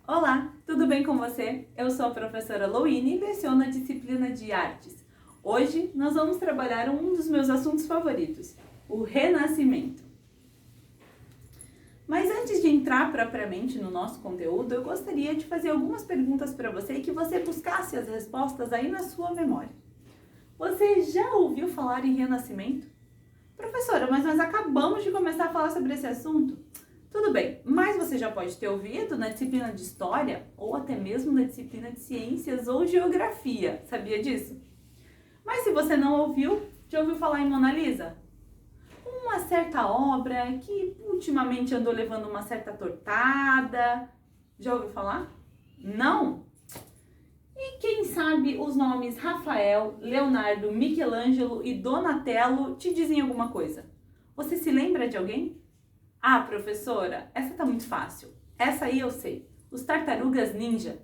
Olá, tudo bem com você? Eu sou a professora Louine e leciono a disciplina de artes. Hoje nós vamos trabalhar um dos meus assuntos favoritos, o Renascimento. Mas antes de entrar propriamente no nosso conteúdo, eu gostaria de fazer algumas perguntas para você e que você buscasse as respostas aí na sua memória. Você já ouviu falar em Renascimento? Professora, mas nós acabamos de começar a falar sobre esse assunto. Tudo bem, mas você já pode ter ouvido na disciplina de História ou até mesmo na disciplina de Ciências ou Geografia, sabia disso? Mas se você não ouviu, já ouviu falar em Mona Lisa? Uma certa obra que ultimamente andou levando uma certa tortada. Já ouviu falar? Não? E quem sabe os nomes Rafael, Leonardo, Michelangelo e Donatello te dizem alguma coisa? Você se lembra de alguém? Ah, professora, essa tá muito fácil. Essa aí eu sei. Os Tartarugas Ninja.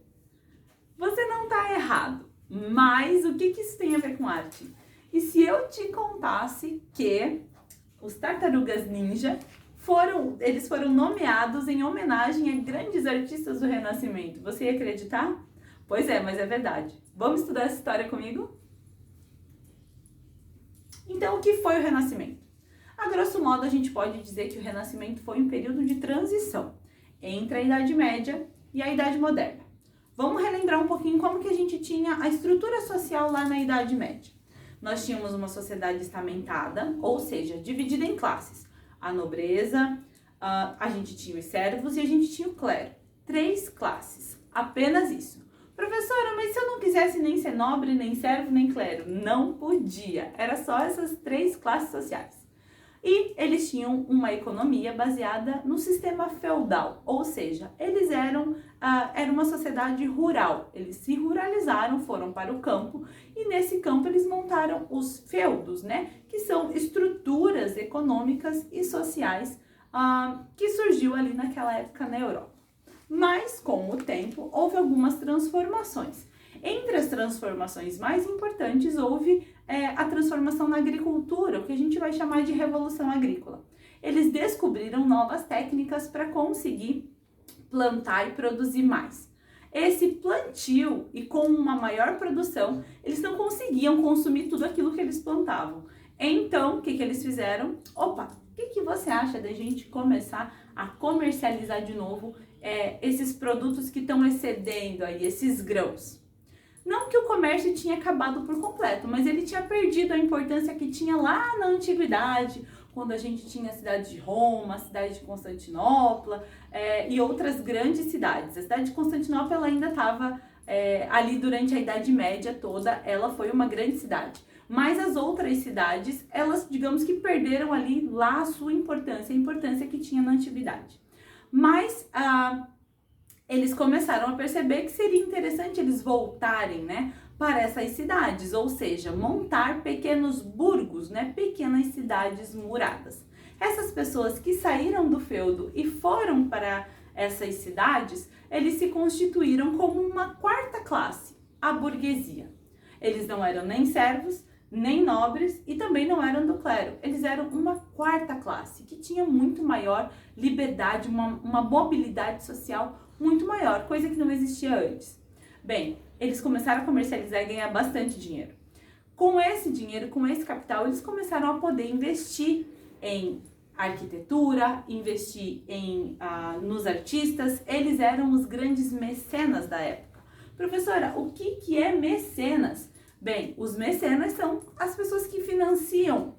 Você não tá errado, mas o que isso tem a ver com arte? E se eu te contasse que os Tartarugas Ninja eles foram nomeados em homenagem a grandes artistas do Renascimento, você ia acreditar? Pois é, mas é verdade. Vamos estudar essa história comigo? Então, o que foi o Renascimento? A grosso modo, a gente pode dizer que o Renascimento foi um período de transição entre a Idade Média e a Idade Moderna. Vamos relembrar um pouquinho como que a gente tinha a estrutura social lá na Idade Média. Nós tínhamos uma sociedade estamentada, ou seja, dividida em classes. A nobreza, a gente tinha os servos e a gente tinha o clero. 3 classes, apenas isso. Professora, mas se eu não quisesse nem ser nobre, nem servo, nem clero? Não podia, era só essas 3 classes sociais. E eles tinham uma economia baseada no sistema feudal, ou seja, eles era uma sociedade rural. Eles se ruralizaram, foram para o campo e nesse campo eles montaram os feudos, né? Que são estruturas econômicas e sociais que surgiu ali naquela época na Europa. Mas com o tempo houve algumas transformações. Entre as transformações mais importantes, houve a transformação na agricultura, o que a gente vai chamar de revolução agrícola. Eles descobriram novas técnicas para conseguir plantar e produzir mais. Esse plantio e com uma maior produção, eles não conseguiam consumir tudo aquilo que eles plantavam. Então, o que eles fizeram? Opa, o que você acha da gente começar a comercializar de novo esses produtos que estão excedendo aí, esses grãos? Não que o comércio tinha acabado por completo, mas ele tinha perdido a importância que tinha lá na antiguidade, quando a gente tinha a cidade de Roma, a cidade de Constantinopla e outras grandes cidades. A cidade de Constantinopla ela ainda estava ali durante a Idade Média toda, ela foi uma grande cidade. Mas as outras cidades, elas digamos que perderam ali lá a sua importância, a importância que tinha na antiguidade. Mas eles começaram a perceber que seria interessante eles voltarem, né, para essas cidades, ou seja, montar pequenos burgos, né, pequenas cidades muradas. Essas pessoas que saíram do feudo e foram para essas cidades, eles se constituíram como uma quarta classe, a burguesia. Eles não eram nem servos, nem nobres e também não eram do clero. Eles eram uma quarta classe que tinha muito maior liberdade, uma mobilidade social muito maior, coisa que não existia antes. Bem, eles começaram a comercializar e ganhar bastante dinheiro. Com esse dinheiro, com esse capital, eles começaram a poder investir em arquitetura, investir nos artistas. Eles eram os grandes mecenas da época. Professora, o que é mecenas? Bem, os mecenas são as pessoas que financiam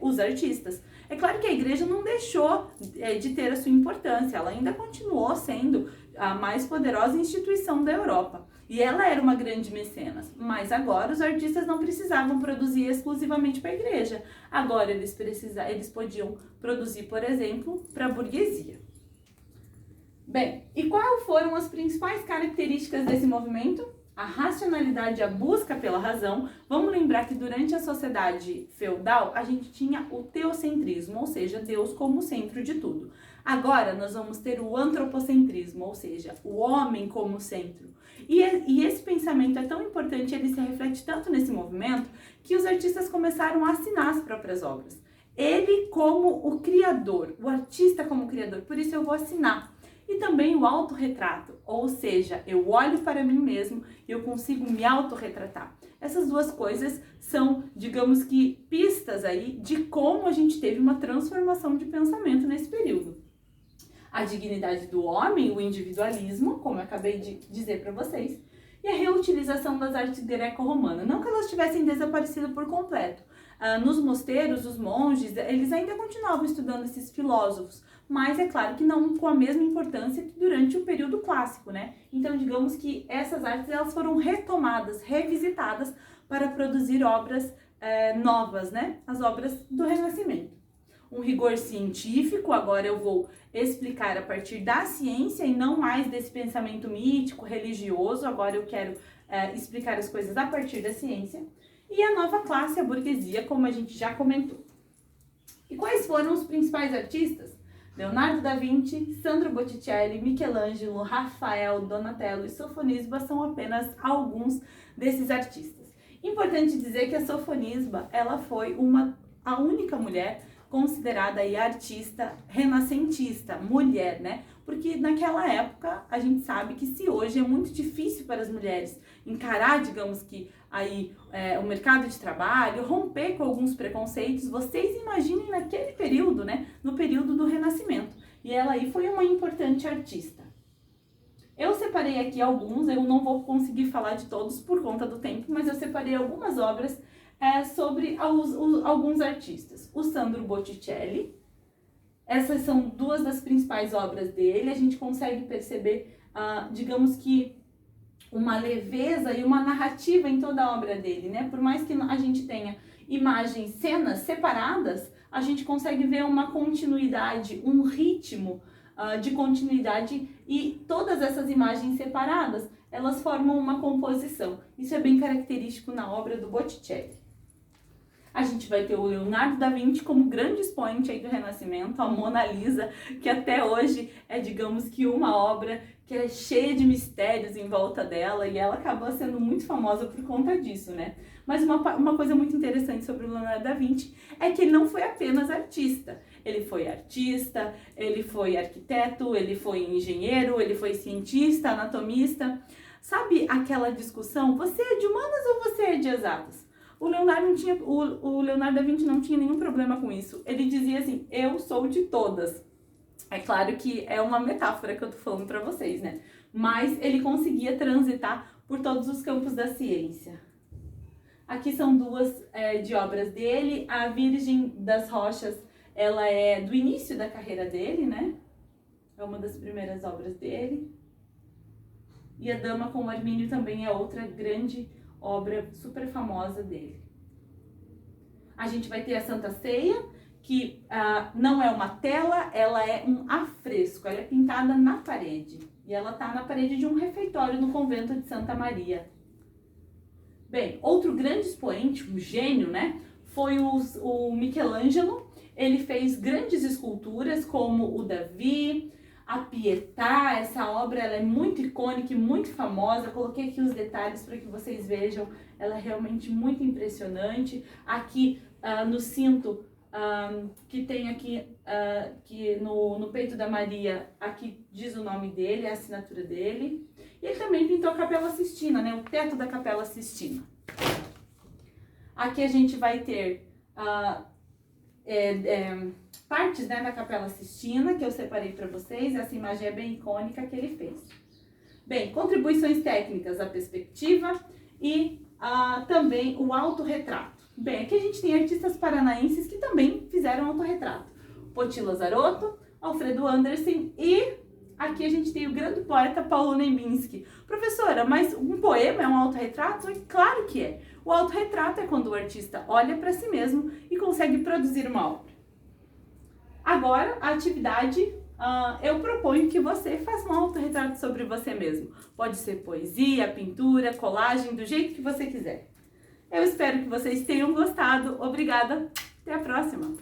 os artistas. É claro que a igreja não deixou de ter a sua importância, ela ainda continuou sendo a mais poderosa instituição da Europa. E ela era uma grande mecenas, mas agora os artistas não precisavam produzir exclusivamente para a igreja. Agora eles podiam produzir, por exemplo, para a burguesia. Bem, e quais foram as principais características desse movimento? A racionalidade, a busca pela razão. Vamos lembrar que durante a sociedade feudal, a gente tinha o teocentrismo, ou seja, Deus como centro de tudo. Agora, nós vamos ter o antropocentrismo, ou seja, o homem como centro. E esse pensamento é tão importante, ele se reflete tanto nesse movimento, que os artistas começaram a assinar as próprias obras. Ele como o criador, o artista como criador, por isso eu vou assinar. e também o autorretrato, ou seja, eu olho para mim mesmo e eu consigo me autorretratar. Essas duas coisas são, digamos que, pistas aí de como a gente teve uma transformação de pensamento nesse período. A dignidade do homem, o individualismo, como eu acabei de dizer para vocês, e a reutilização das artes greco-romanas. Não que elas tivessem desaparecido por completo. Nos mosteiros, os monges, eles ainda continuavam estudando esses filósofos, mas é claro que não com a mesma importância que durante o período clássico, né? Então, digamos que essas artes elas foram retomadas, revisitadas para produzir obras novas, né? As obras do Renascimento. Um rigor científico, agora eu vou explicar a partir da ciência e não mais desse pensamento mítico, religioso, agora eu quero explicar as coisas a partir da ciência. E a nova classe, a burguesia, como a gente já comentou. E quais foram os principais artistas? Leonardo da Vinci, Sandro Botticelli, Michelangelo, Rafael, Donatello e Sofonisba são apenas alguns desses artistas. Importante dizer que a Sofonisba, ela foi a única mulher considerada aí artista renascentista, mulher, né? Porque naquela época a gente sabe que se hoje é muito difícil para as mulheres encarar, digamos que aí o mercado de trabalho, romper com alguns preconceitos, vocês imaginem naquele período, né? No período do Renascimento. E ela aí foi uma importante artista. Eu separei aqui alguns, eu não vou conseguir falar de todos por conta do tempo, mas eu separei algumas obras sobre alguns artistas. O Sandro Botticelli, essas são duas das principais obras dele, a gente consegue perceber, digamos que, uma leveza e uma narrativa em toda a obra dele, né? Por mais que a gente tenha imagens, cenas separadas, a gente consegue ver uma continuidade, um ritmo de continuidade e todas essas imagens separadas, elas formam uma composição. Isso é bem característico na obra do Botticelli. A gente vai ter o Leonardo da Vinci como grande expoente aí do Renascimento, a Mona Lisa, que até hoje é, digamos que, uma obra que é cheia de mistérios em volta dela e ela acabou sendo muito famosa por conta disso, né? Mas uma coisa muito interessante sobre o Leonardo da Vinci é que ele não foi apenas artista. Ele foi artista, ele foi arquiteto, ele foi engenheiro, ele foi cientista, anatomista. Sabe aquela discussão, você é de humanas ou você é de exatas? O Leonardo da Vinci não tinha nenhum problema com isso. Ele dizia assim, eu sou de todas. É claro que é uma metáfora que eu tô falando para vocês, né? Mas ele conseguia transitar por todos os campos da ciência. Aqui são duas de obras dele. A Virgem das Rochas, ela é do início da carreira dele, né? É uma das primeiras obras dele. E a Dama com o Armínio também é outra grande obra super famosa dele. A gente vai ter a Santa Ceia, que não é uma tela, ela é um afresco, ela é pintada na parede. E ela está na parede de um refeitório no convento de Santa Maria. Bem, outro grande expoente, um gênio, né, foi o Michelangelo. Ele fez grandes esculturas como o Davi, a Pietà. Essa obra ela é muito icônica e muito famosa. Coloquei aqui os detalhes para que vocês vejam. Ela é realmente muito impressionante. Aqui no cinto que tem aqui que no peito da Maria, aqui diz o nome dele, a assinatura dele. E ele também pintou a Capela Sistina, né? O teto da Capela Sistina. Aqui a gente vai ter partes, né, da Capela Sistina, que eu separei para vocês. Essa imagem é bem icônica que ele fez. Bem, contribuições técnicas, a perspectiva e também o autorretrato. Bem, aqui a gente tem artistas paranaenses que também fizeram autorretrato. Poti Lazarotto, Alfredo Andersen e aqui a gente tem o grande poeta Paulo Leminski. Professora, mas um poema é um autorretrato? Claro que é. O autorretrato é quando o artista olha para si mesmo e consegue produzir uma obra. Agora, a atividade, eu proponho que você faça um autorretrato sobre você mesmo. Pode ser poesia, pintura, colagem, do jeito que você quiser. Eu espero que vocês tenham gostado. Obrigada. Até a próxima.